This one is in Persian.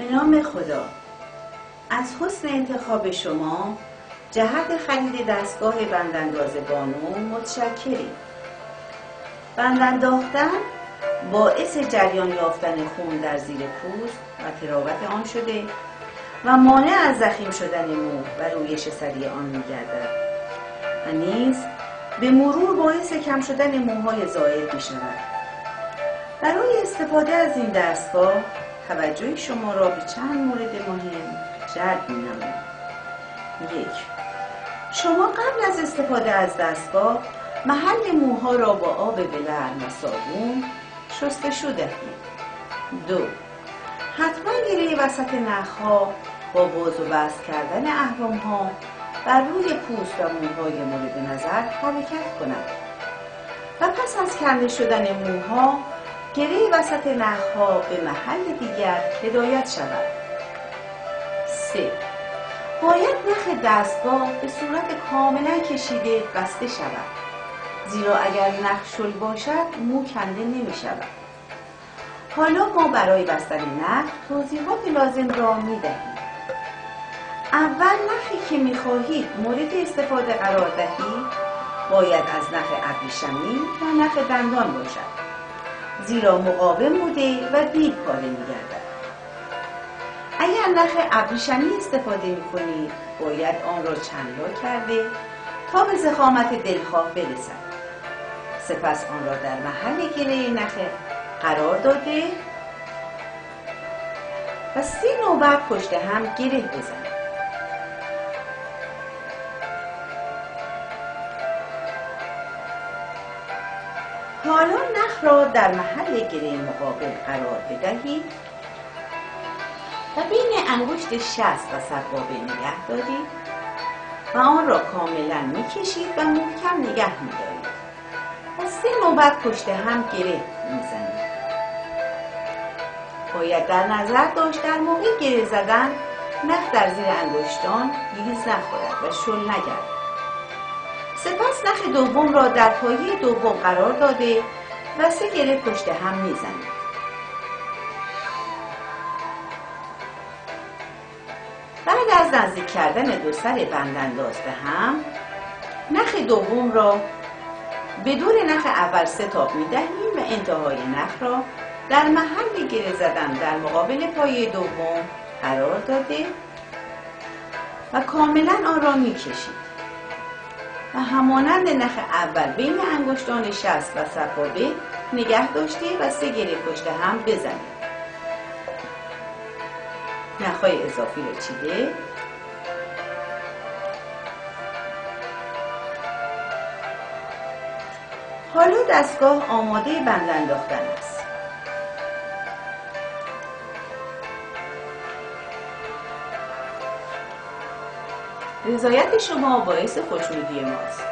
به نام خدا. از حسن انتخاب شما جهت خرید دستگاه بندانداز بانو متشکریم. بند انداختن باعث جریان یافتن خون در زیر پوست و تراوت آن شده و مانع از ضخیم شدن مو و رویش سریع آن می‌گردد و نیز به مرور باعث کم شدن موهای زائد می‌شود. برای استفاده از این دستگاه توجه شما را به چند مورد مهم جلب می‌نمایم. 1. شما قبل از استفاده از دستگاه محل موها را با آب ولرم و صابون شستشو دهید. 2. حتما گره وسط نخها با باز و بست کردن اهرم‌ها بر روی پوست و موهای مورد نظر حرکت کند و پس از کنده شدن موها گره وسط نخها به محل دیگر هدایت شود. 3. باید نخ دستگاه به صورت کاملا کشیده بسته شود، زیرا اگر نخ شل باشد مو کنده نمی شود. حالا ما برای بستن نخ توضیحات لازم را می دهیم. اول نخی که می خواهید مورد استفاده قرار دهید باید از نخ ابریشمی و نخ دندان باشد، زیرا مقاوم بوده و دیر پاره می گردد. اگر نخ ابریشمی استفاده می کنید باید آن را چندلا کرده تا به ضخامت دلخواه برسد. سپس آن را در محل گره نخ قرار داده و 3 نوبت پشت هم گره بزنید. حالا نخ را در محل گره مقابل قرار بدهید و بین انگشت شست و سبابه نگه دارید و آن را کاملا میکشید و محکم نگه میدارید و 3 نوبت پشت هم گره میزنید. باید در نظر داشت در موقع گره زدن نخ در زیر انگشتان گیز نخورد و شل نگردد. سپس نخ دوم را در پایه دوم قرار داده و 3 گره پشت هم میزنید. بعد از نزدیک کردن دو سر بندانداز به هم، نخ دوم را به دور نخ اول 3 تاب می‌دهیم و انتهای نخ را در محل گره زدن در مقابل پایه دوم قرار داده و کاملا آن را می‌کشید و همانند نخ اول بین انگشتان شست و سبابه نگه داشته و 3 گره پشت هم بزنید. نخهای اضافی را چیده حالا دستگاه آماده بند انداختن است. رضایت شما باعث خوشنودی ماست.